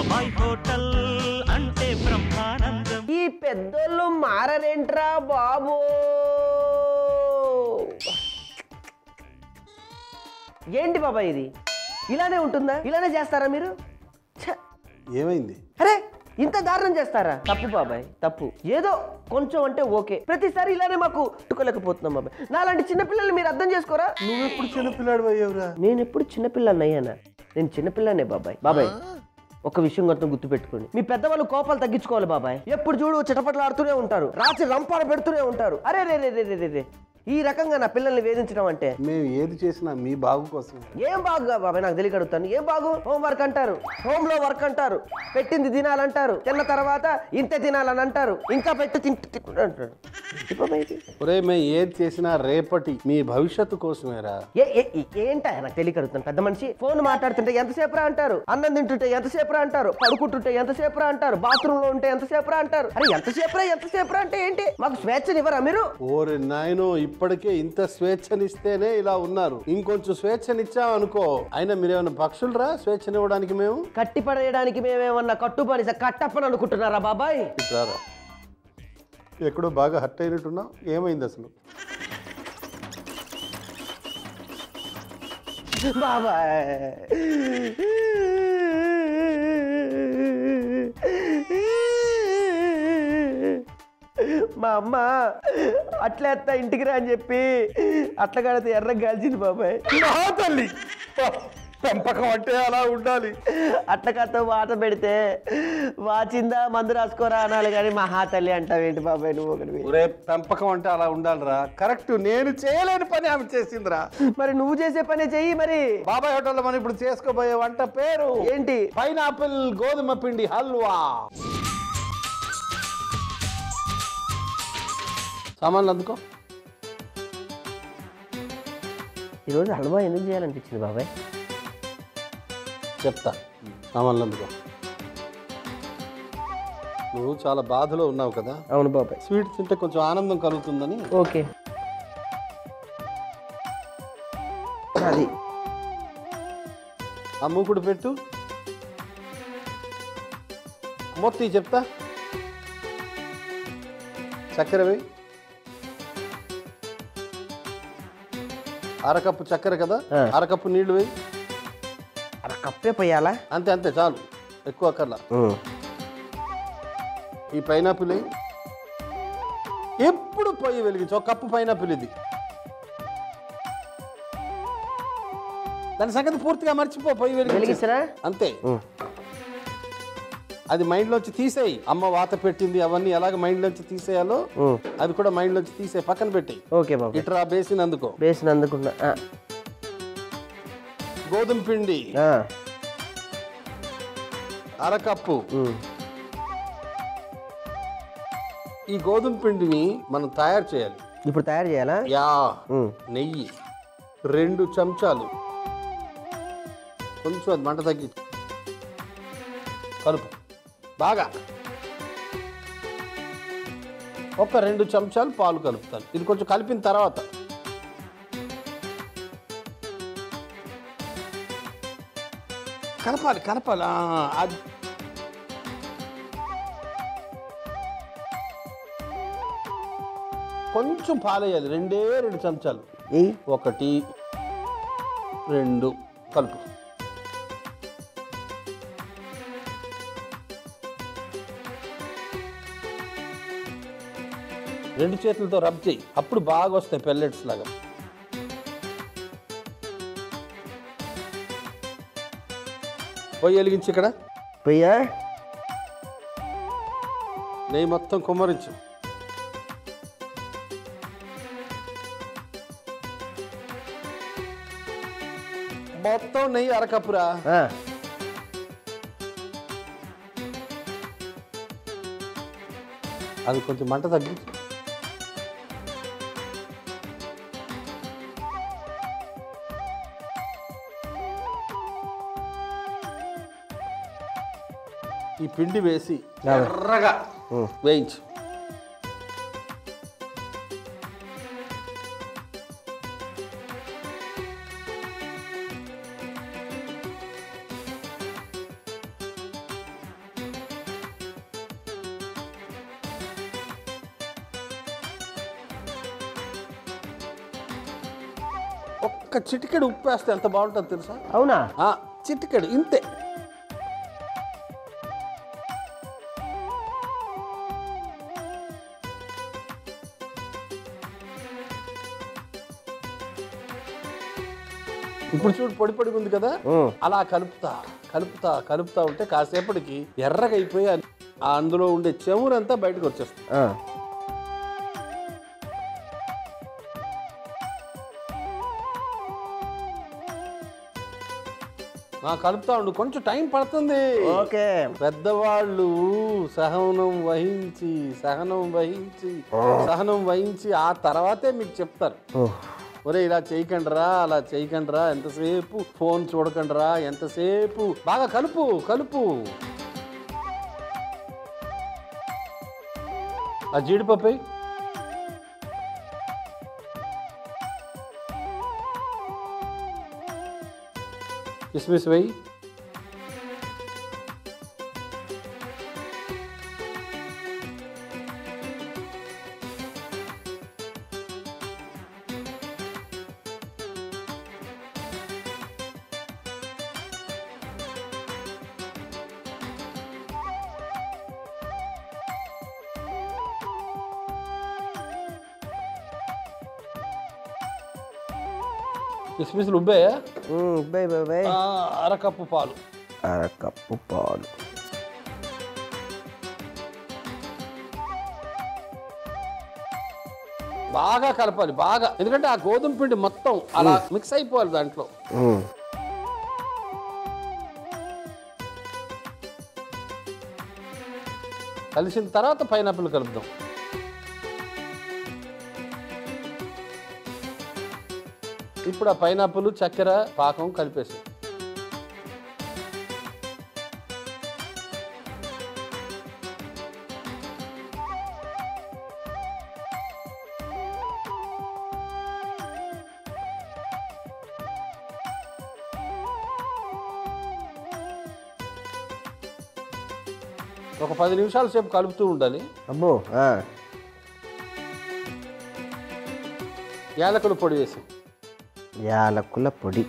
బాబాయ్ హోటల్ అంటే బ్రహ్మానందం. ఈ పెద్దోళ్ళు మారరేంట్రా బాబు. ఏంటి బాబాయ్ ఇది? ఇలానే ఉంటుందా? ఇలానే చేస్తారా మీరు? ఏమైంది? అరే ఇంత దారుణం చేస్తారా? తప్పు బాబాయ్, తప్పు. ఏదో కొంచెం అంటే ఓకే, ప్రతిసారి ఇలానే మాకు టుకోలేకపోతున్నాం బాబాయ్. నాలాంటి చిన్నపిల్లల్ని మీరు అర్థం చేసుకోరా? నువ్వెప్పుడు చిన్నపిల్లాడు అయ్యావురా? నేను ఎప్పుడు చిన్నపిల్లని అయ్యానా? నేను చిన్నపిల్లనే బాబాయ్. బాబాయ్ ఒక విషయం మొత్తం గుర్తుపెట్టుకోండి, మీ పెద్దవాళ్ళు కోపాలు తగ్గించుకోవాలి బాబాయ్. ఎప్పుడు చూడు చిటపట్లు ఆడుతూనే ఉంటారు, రాత్రి రంపాలు పెడుతూనే ఉంటారు. అరే రే రే రే రే రే ఈ రకంగా నా పిల్లల్ని వేధించడం అంటే మేము ఏది చేసినా మీ బాగు కోసం. ఏం బాగుగా బాబాయ్? నాకు తెలియక అడుగుతాను. ఏం బాగు? హోంవర్క్ అంటారు, హోమ్ లో వర్క్ అంటారు, పెట్టింది తినాలంటారు, తిన్న తర్వాత ఇంతే తినాలని అంటారు, ఇంకా పెట్టి అంటారు. ఒరే మేము ఏది చేసినా రేపటి మీ భవిష్యత్తు కోసమేరా. ఏంటా నాకు తెలియక అడుగుతాను. పెద్ద మనిషి ఫోన్ మాట్లాడుతుంటే ఎంతసేపు రా అంటారు, అన్నం తింటుంటే ఎంతసేపు రా అంటారు, పడుకుంటుంటే ఎంతసేపు రా అంటారు, బాత్రూమ్ లో ఉంటే ఎంతసేపు రా అంటారు. అరే ఎంతసేపు రా అంటే ఏంటి? మాకు స్వేచ్ఛనివ్వరా మీరు? ఓరే నాయనో, ఇప్పటికే ఇంత స్వేచ్ఛనిస్తేనే ఇలా ఉన్నారు, ఇంకొంచెం స్వేచ్ఛనిచ్చామనుకో. అయినా మీరేమన్నా పక్షులరా స్వేచ్ఛనివ్వడానికి? మేము కట్టి పడేయడానికి మేమేమన్నా కట్టుబడి కట్టప్పని అనుకుంటున్నారా బాబాయ్? రారా, ఎక్కడో బాగా హర్ట్ అయినట్టున్నావు. ఏమైంది అసలు? బాబాయ్ మా అమ్మ అట్లేస్తా ఇంటికి రా అని చెప్పి అట్ల కడితే ఎర్రగా కాల్చింది బాబాయ్. తల్లి, పెంపకం అంటే అలా ఉండాలి. అట్ల కథ వాత పెడితే వాచిందా మందు రాసుకోరా అనాలి కానీ మహా తల్లి అంటావేంటి బాబాయ్ నువ్వు ఒకటి? ఒరే పెంపకం అంటే అలా ఉండాలిరా. కరెక్ట్, నేను చేయలేని పని ఆమె చేసిందిరా. మరి నువ్వు చేసే పనే చెయ్యి. మరి బాబాయ్ హోటల్లో మనం ఇప్పుడు చేసుకోబోయే వంట పేరు ఏంటి? పైనాపిల్ గోధుమ పిండి హల్వా. సామాన్లు అందుకో. ఈరోజు హల్వా ఎందుకు చేయాలనిపించింది బాబాయ్? చెప్తా, సామాన్లు అందుకో. నువ్వు చాలా బాధలో ఉన్నావు కదా? అవును బాబాయ్. స్వీట్ తింటే కొంచెం ఆనందం కలుగుతుందని. ఓకే, అది ఆ మూకుడు పెట్టు. మొత్తం చెప్తా. చక్కెర వేయి. అరకప్పు చక్కెర కదా, అరకప్పు నీళ్లు వేయి. కప్పే పోయాలా? అంతే అంతే, చాలు, ఎక్కువ అక్కర్లా. ఈ పైనాపిల్ వేయి. ఎప్పుడు పొయ్యి వెలిగించు. ఒక కప్పు పైనాపిల్ ఇది. దాని సంగతి పూర్తిగా మర్చిపో. పొయ్యి వెలిగించరా అంతే. అది మైండ్ లోంచి తీసేయి. అమ్మ వాత పెట్టింది అవన్నీ ఎలాగ మైండ్ లోంచి తీసేయాలో అవి కూడా మైండ్ లోంచి తీసే పక్కన పెట్టి. ఓకే బాబు. ఇట్రా బేసిన్ అందుకో. బేసిన్ అందుకున్నా. గోధుమ పిండి అరకప్పు. ఈ గోధుమ పిండిని మనం తయారు చేయాలి. ఇప్పుడు తయారు చేయాలా? యా. నెయ్యి 2 చెంచాలు. కొంచెం అది మంట తగ్గి కలుపు బాగా. ఒక 2 చెంచాలు పాలు కలుపుతాను. ఇది కొంచెం కలిపిన తర్వాత కలపాలి కలపాలి. అది కొంచెం పాలు వేయాలి. 2 చెంచాలు. 1 2 కలుపు. రెండు చేతులతో రబ్ చేయి. అప్పుడు బాగా వస్తాయి పెల్లెట్స్ లాగా. పొయ్యి వెలిగించి ఇక్కడ పొయ్యా నెయ్యి మొత్తం కుమ్మరించు. మొత్తం నెయ్యి అరకప్పురా. అది కొంచెం మంట తగ్గించు. ఈ పిండి వేసి ఎర్రగా వేయించు. ఒక్క చిటికెడు ఉప్పు వేస్తే ఎంత బాగుంటుంది తెలుసా? అవునా? చిటికెడు ఇంతే. ఇప్పుడు చూడు పొడి పొడిగా ఉంది కదా, అలా కలుపుతా కలుపుతా కలుపుతా ఉంటే కాసేపటికి ఎర్రగా అయిపోయి అందులో ఉండే చెమురంతా బయటకు వచ్చేస్తుంది. కలుపుతా ఉండు, కొంచెం టైం పడుతుంది. ఓకే. పెద్దవాళ్ళు సహనం వహించి సహనం వహించి సహనం వహించి ఆ తర్వాతే మీకు చెప్తారు, ఒరే ఇలా చేయకండిరా, అలా చేయకండిరా, ఎంతసేపు ఫోన్ చూడకండిరా, ఎంతసేపు. బాగా కలుపు కలుపు. ఆ జీడిపప్పు కిస్మిస్ వేయి. కిస్మిస్లు ఉబ్బాయా? ఉబ్బాయి బాబాయ్. అరకప్పు పాలు. అరకప్పు పాలు. బాగా కలపాలి బాగా, ఎందుకంటే ఆ గోధుమ పిండి మొత్తం అలా మిక్స్ అయిపోవాలి దాంట్లో. కలిసిన తర్వాత పైనాపిల్ కలుపుదాం. ఇప్పుడు ఆ పైనాపిల్ చక్కెర పాకం కలిపేసి ఒక 10 నిమిషాల సేపు కలుపుతూ ఉండాలి. అబ్బో. యాలకుల పొడి వేసి. యాలకుల పొడి.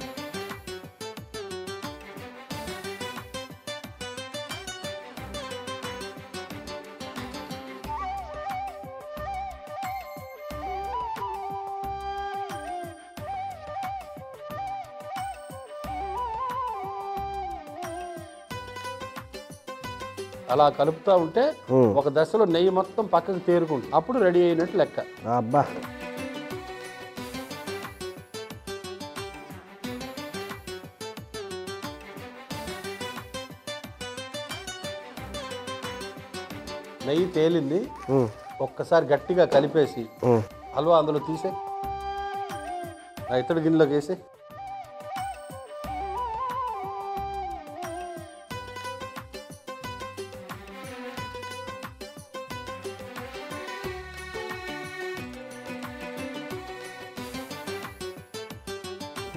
అలా కలుపుతూ ఉంటే ఒక దశలో నెయ్యి మొత్తం పక్కకు తేరుకుంటుంది, అప్పుడు రెడీ అయినట్టు లెక్క. అబ్బా. నెయ్యి తేలింది, ఒక్కసారి గట్టిగా కలిపేసి హల్వా అందులో తీసే, ఆ ఇత్తడి గిన్నెలోకి వేసి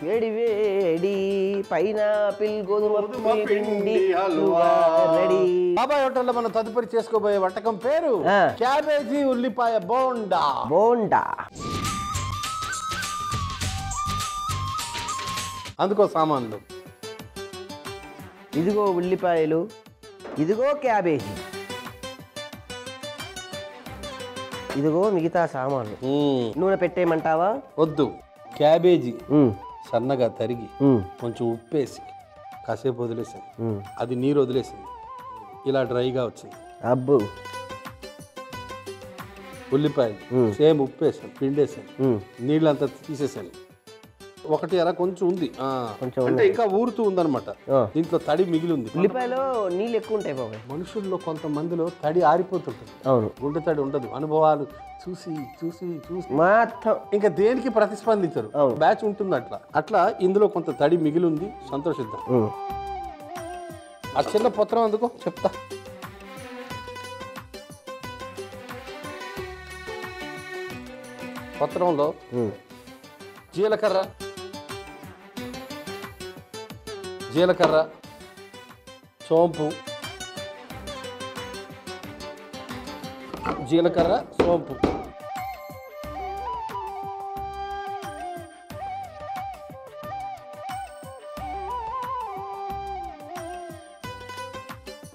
వేడి వేడి పైనాపిల్ గోధుమ పిండి హల్వా రెడీ. బాబాయ్ హోటల్లో మనం తదుపరి చేసుకోబోయే వంటకం పేరు క్యాబేజీ ఉల్లిపాయ బోండా. బోండా. అందుకో సామాన్లు. ఇదిగో ఉల్లిపాయలు, ఇదిగో క్యాబేజీ, ఇదిగో మిగతా సామాన్లు. నూనె పెట్టేయమంటావా? వద్దు. క్యాబేజీ సన్నగా తరిగి కొంచెం ఉప్పేసి కాసేపు వదిలేసాను, అది నీరు వదిలేసింది, ఇలా డ్రైగా వచ్చింది. అబ్బు. ఉల్లిపాయలు సేమ్ ఉప్పేసాను, పిండేసాను, నీళ్ళంతా తీసేసాను. ఒకటి అలా కొంచెం ఉంది, అంటే ఇంకా ఊరుతూ ఉందన్నమాట, దీంట్లో తడి మిగిలి ఉంది. ఉల్లిపాయలో నీళ్ళు ఎక్కువ ఉంటాయి బాబాయ్. మనుషుల్లో కొంతమందిలో తడి ఆరిపోతుంటుంది. అవును. గుండె తడి ఉండదు. అనుభవాలు చూసి చూసి చూసి మొత్తం ఇంకా దేనికి ప్రతిస్పందించరు. బ్యాచ్ ఉంటుంది అట్లా. అట్లా ఇందులో కొంత తడి మిగిలి ఉంది, సంతోషిద్దాం. ఆ చిన్న పత్రం అందుకో చెప్తా. పత్రంలో జీలకర్ర, సోంపు, జీలకర్ర, సోంపు,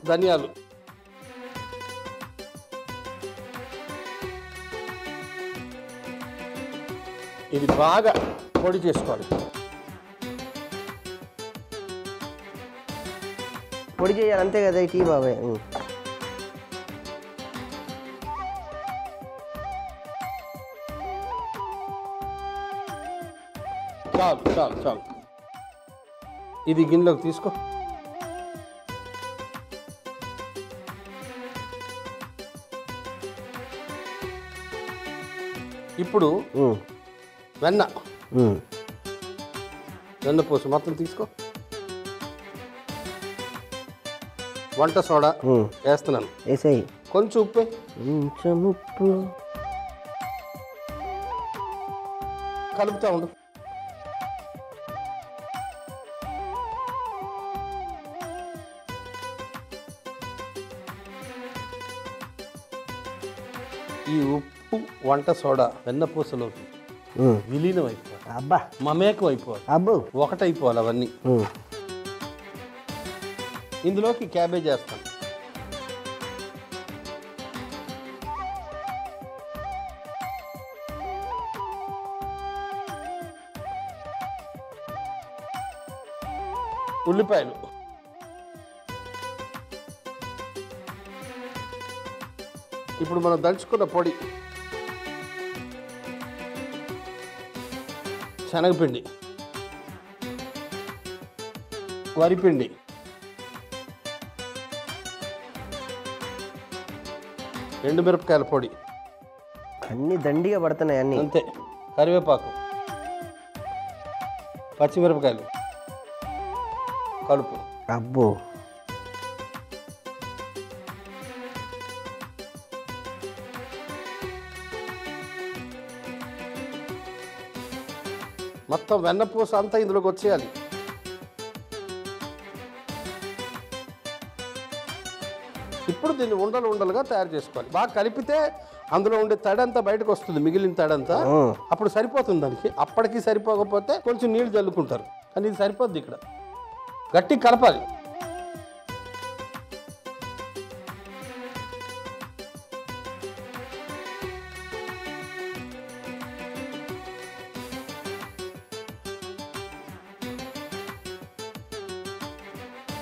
ధనియాలు, ఇది బాగా పొడి చేసుకోవాలి. పొడి చేయాలి అంతే కదా టీ బాబాయ్. చాలు చాలు చాలు. ఇది గిన్నెలోకి తీసుకో. ఇప్పుడు వెన్న పోసు మొత్తం తీసుకో. వంట సోడా వేస్తున్నాను, వేసాయి. కొంచెం ఉప్పు, కొంచెం ఉప్పు కలుపుతా ఉండు. ఈ ఉప్పు వంట సోడా వెన్నపూసలోకి విలీనం అయిపోవాలి. అబ్బా మమేకం అయిపోవాలి. అబ్బో ఒకటైపోవాలి అవన్నీ. ఇందులోకి క్యాబేజ్ వేస్తాను. ఉల్లిపాయలు, ఇప్పుడు మనం దంచుకున్న పొడి, శనగపిండి, వరిపిండి, ఎండుమిరపకాయల పొడి, అన్ని దండిగా పడుతున్నాయి అన్ని. అంతే. కరివేపాకు, పచ్చిమిరపకాయలు కలుపు. అబ్బో మొత్తం వెన్నపూస అంతా ఇందులోకి వచ్చేయాలి. ఇప్పుడు దీన్ని ఉండలు ఉండలుగా తయారు చేసుకోవాలి. బాగా కలిపితే అందులో ఉండే తడంతా బయటకు వస్తుంది, మిగిలిన తడంతా. అప్పుడు సరిపోతుంది దానికి. అప్పటికి సరిపోకపోతే కొంచెం నీళ్ళు చల్లుకుంటారు, కానీ ఇది సరిపోద్ది. ఇక్కడ గట్టి కలపాలి.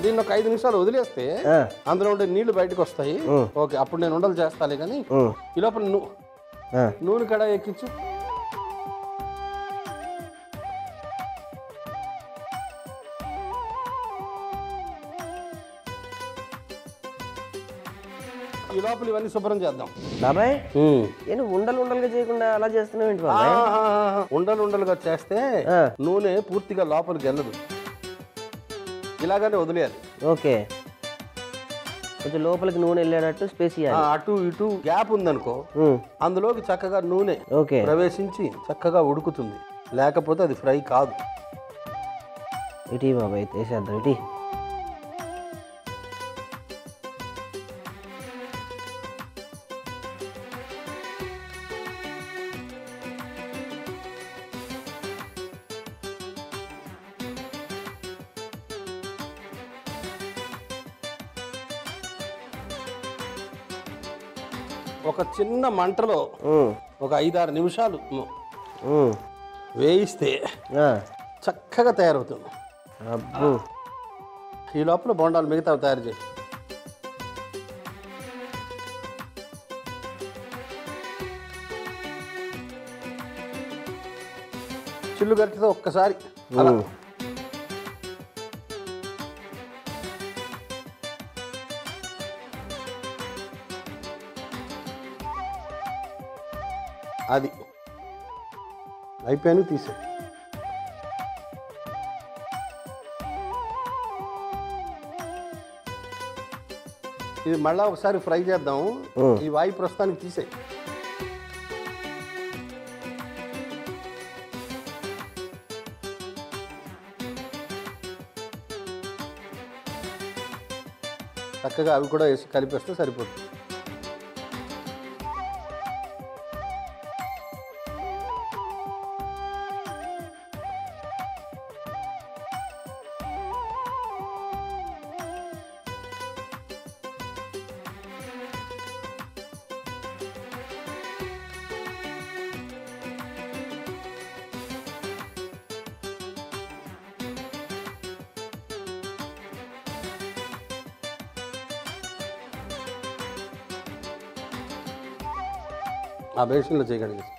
దీన్ని ఒక 5 నిమిషాలు వదిలేస్తే అందులో ఉండే నీళ్లు బయటకు వస్తాయి. ఓకే, అప్పుడు నేను ఉండలు చేస్తాలే. కానీ ఈ లోపల నూనె కడాయి ఎక్కించు. ఈ లోపల ఇవన్నీ శుభ్రం చేద్దాం. బాబాయ్ నేను ఉండలు ఉండలుగా చేయకుండా అలా చేస్తున్నావు ఏంటి బాబాయ్? ఉండలు ఉండలుగా చేస్తే నూనె పూర్తిగా లోపలికి వెళ్ళదు, ఇలాగానే వదిలేయాలి. ఓకే, కొంచెం లోపలికి నూనె వెళ్ళేటట్టు స్పేస్ ఇవ్వాలి. అటు ఇటు గ్యాప్ ఉందనుకో, అందులోకి చక్కగా నూనె ప్రవేశించి చక్కగా ఉడుకుతుంది. లేకపోతే అది ఫ్రై కాదు. ఇటీ బాబాయ్ వేసేద్దాం. ఇటీ ఒక చిన్న మంటలో ఒక 5-6 నిమిషాలు వేయిస్తే చక్కగా తయారవుతుంది. అబ్బో, ఈ లోపల బోండాలు మిగతా తయారు చేయి. చిల్లు గరిటెతో ఒక్కసారి అలా అది అయిపోయాను, తీసే. ఇది మళ్ళా ఒకసారి ఫ్రై చేద్దాం. ఈ వాయి ప్రస్తుతానికి తీసే. చక్కగా అవి కూడా వేసి కలిపేస్తే సరిపోతుంది. ఆ బేషన్లో చేయి కడిగేసి.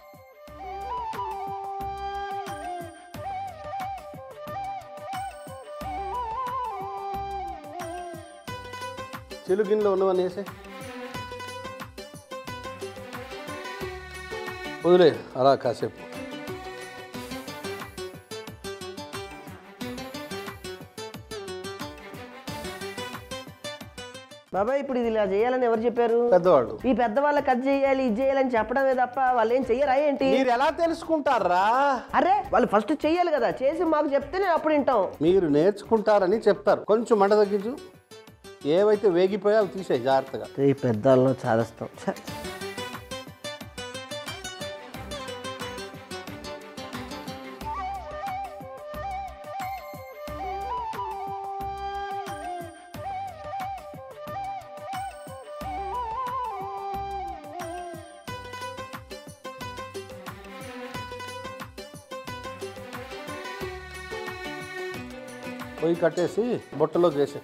చెలు గిన్నెలో ఉన్నవన్నీ వేసే వదిలే అలా కాసేపు. బాబాయ్ ఇప్పుడు ఇది ఇలా చేయాలని ఎవరు చెప్పారు? పెద్దవాళ్ళు. ఈ పెద్దవాళ్ళకి అది చేయాలి ఇది చేయాలని చెప్పడమే తప్ప వాళ్ళు ఏం చెయ్యరా ఏంటి? మీరు ఎలా తెలుసుకుంటారా? అరే వాళ్ళు ఫస్ట్ చెయ్యాలి కదా, చేసి మాకు చెప్తేనే అప్పుడు వింటాం. మీరు నేర్చుకుంటారని చెప్తారు. కొంచెం మంట తగ్గించు. ఏవైతే వేగిపోయా అవి తీసేయి జాగ్రత్తగా. ఈ పెద్దవాళ్ళను చాదస్తాం. పొయ్యి కట్టేసి బుట్టలోకి వేసే.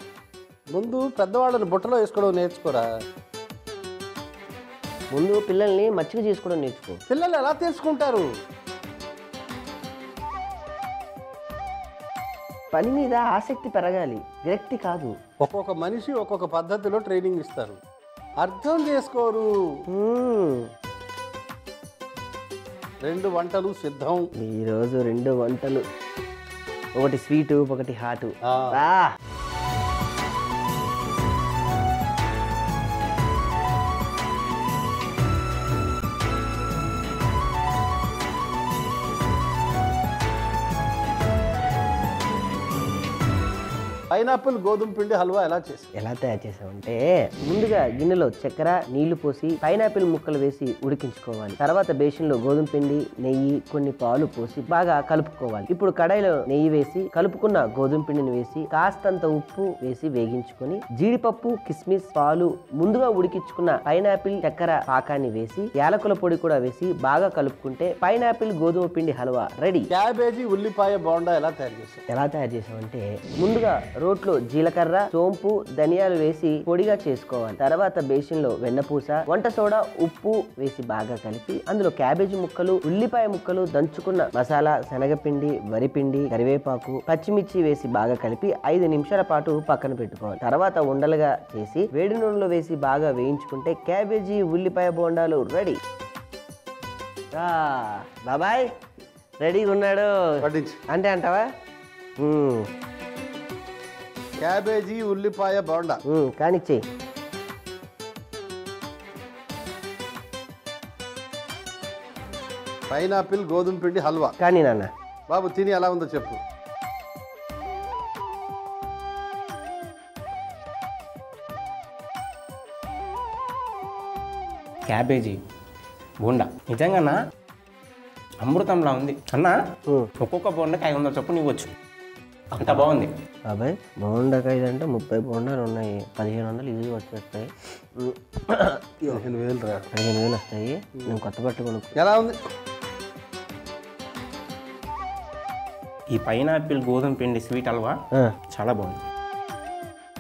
ముందు పెద్దవాళ్ళని బుట్టలో వేసుకోవడం నేర్చుకోరా. ముందు పిల్లల్ని మచ్చిక చేసుకోవడం నేర్చుకో. పిల్లలు ఎలా తెలుసుకుంటారు? పని మీద ఆసక్తి పెరగాలి, విరక్తి కాదు. ఒక్కొక్క మనిషి ఒక్కొక్క పద్ధతిలో ట్రైనింగ్ ఇస్తారు, అర్థం చేసుకోరు. 2 వంటలు సిద్ధం. ఈరోజు 2 వంటలు, ఒకటి స్వీటు ఒకటి హాటు. పైనాపిల్ గోధుమ పిండి హల్వా ఎలా తయారు చేసామంటే ముందుగా గిన్నెలో చక్కెర నీళ్లు పోసి పైనాపిల్ ముక్కలు వేసి ఉడికించుకోవాలి. తర్వాత బేషన్లో గోధుమ పిండి నెయ్యి కొన్ని పాలు పోసి బాగా కలుపుకోవాలి. ఇప్పుడు కడాయిలో నెయ్యి వేసి కలుపుకున్న గోధుమ పిండిని వేసి కాస్తంత ఉప్పు వేసి వేగించుకొని జీడిపప్పు కిస్మిస్ పాలు ముందుగా ఉడికించుకున్న పైనాపిల్ చక్కెర పాకాన్ని వేసి యాలకుల పొడి కూడా వేసి బాగా కలుపుకుంటే పైనాపిల్ గోధుమ పిండి హల్వా రెడీ. క్యాబేజీ ఉల్లిపాయ బోండా ఎలా తయారు చేసామంటే ముందుగా రోట్లో జీలకర్ర సోంపు ధనియాలు వేసి పొడిగా చేసుకోవాలి. తర్వాత బేసిన్ లో వెన్నపూస వంట సోడా ఉప్పు వేసి బాగా కలిపి అందులో క్యాబేజీ ముక్కలు ఉల్లిపాయ ముక్కలు దంచుకున్న మసాలా శనగపిండి వరిపిండి కరివేపాకు పచ్చిమిర్చి వేసి బాగా కలిపి 5 నిమిషాల పాటు పక్కన పెట్టుకోవాలి. తర్వాత ఉండలుగా చేసి వేడి నూనెలో వేసి బాగా వేయించుకుంటే క్యాబేజీ ఉల్లిపాయ బోండాలు రెడీ. బాబాయ్ రెడీగా ఉన్నాడు అంటే అంటావా? క్యాబేజీ ఉల్లిపాయ బోండా కానిచ్చే. పైనాపిల్ గోధుమ పిండి హల్వా కానీ నాన్న. బాబు తిని ఎలా ఉందో చెప్పు. క్యాబేజీ బోండా నిజంగా అమృతంలా ఉంది అన్న. ఒక్కొక్క బోండాకి 500 చొప్పున ఇవ్వచ్చు, అంత బాగుంది. బాబాయ్ బోండాకాయ అంటే 30 బోండాలు ఉన్నాయి, 1500 ఈజీగా వచ్చేస్తాయి. 15,000 వస్తాయి. నేను కొత్త బట్ట కొనుక్కో. ఎలా ఉంది? ఈ పైనాపిల్ గోధుమ పిండి స్వీట్ హల్వా చాలా బాగుంది.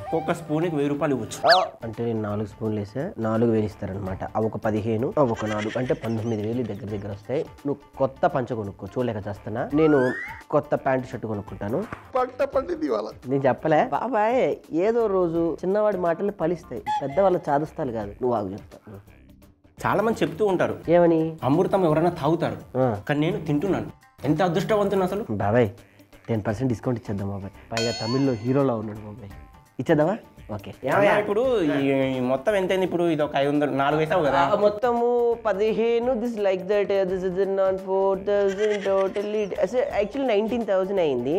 ఒక్కొక్క స్పూన్కి 1000 రూపాయలు ఇవ్వచ్చు. అంటే నేను 4 స్పూన్లు వేసా 4,000 ఇస్తారనమాట. అవి ఒక 15 అవి ఒక 4 అంటే 19,000 దగ్గర వస్తాయి. నువ్వు కొత్త పంచ కొనుక్కో. చూడలేక చేస్తానా? నేను కొత్త ప్యాంటు షర్ట్ కొనుక్కుంటాను. నేను చెప్పలే బాబాయ్, ఏదో రోజు చిన్నవాడి మాటలు ఫలిస్తాయి, పెద్దవాళ్ళ చాదస్తాలు కాదు. నువ్వు ఆగు చెప్తా. చాలా మంది చెప్తూ ఉంటారు ఏమని, అమృతం ఎవరైనా తాగుతారు, కానీ నేను తింటున్నాను. ఎంత అదృష్టవంతుని అసలు. బాబాయ్ 10% డిస్కౌంట్ ఇచ్చేద్దాం బాబాయ్. పైగా తమిళ్లో హీరోలా ఉన్నాడు బాబాయ్. ఇచ్చేద్దామా? ఓకే. ఇప్పుడు మొత్తం ఎంతైంది? ఇప్పుడు ఇది ఒక 500 4 వేసావు కదా. మొత్తము 15. This like that this is not 4,000 totally actually 19,000 అయింది.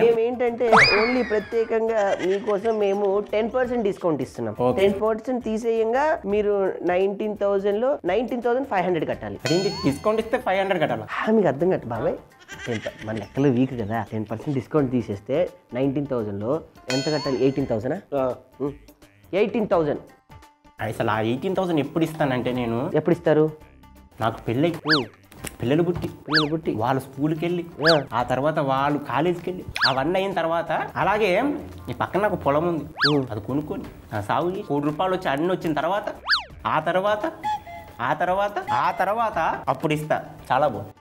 మేము ఏంటంటే ఓన్లీ ప్రత్యేకంగా మీకోసం మేము 10% డిస్కౌంట్ ఇస్తున్నాం. 10% తీసేయంగా మీరు 19,000 లో 19,500 కట్టాలి. అదేంటి డిస్కౌంట్ ఇస్తే 500 కట్టాలా? మీకు అర్థం కట్టు బాబాయ్. మన లెక్కలు వీక్ కదా. 10% డిస్కౌంట్ తీసేస్తే 19,000 లో ఎంత కట్టాలి? 18,000. 18,000. అసలు ఆ 18,000 ఎప్పుడు ఇస్తానంటే నేను. ఎప్పుడు ఇస్తారు? నాకు పిల్లలు పుట్టి వాళ్ళు స్కూల్కి వెళ్ళి ఆ తర్వాత వాళ్ళు కాలేజీకి వెళ్ళి అవన్నీ అయిన తర్వాత, అలాగే ఈ పక్కన నాకు పొలం ఉంది, అది కొనుక్కొని ఆ సాగుకి 1,00,00,000 రూపాయలు వచ్చి అన్నీ వచ్చిన తర్వాత, ఆ తర్వాత ఆ తర్వాత అప్పుడు ఇస్తా. చాలా బాగుంది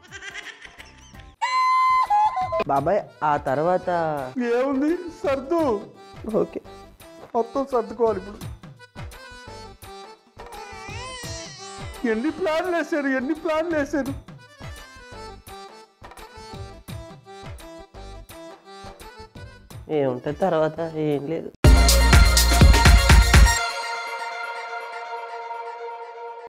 బాబాయ్. ఆ తర్వాత ఏముంది సర్దు, ఓకే. మొత్తం సర్దుకోవాలి. ఇప్పుడు ఎన్ని ప్లాన్లు వేసారు. ఏముంటుంది తర్వాత? ఏం లేదు.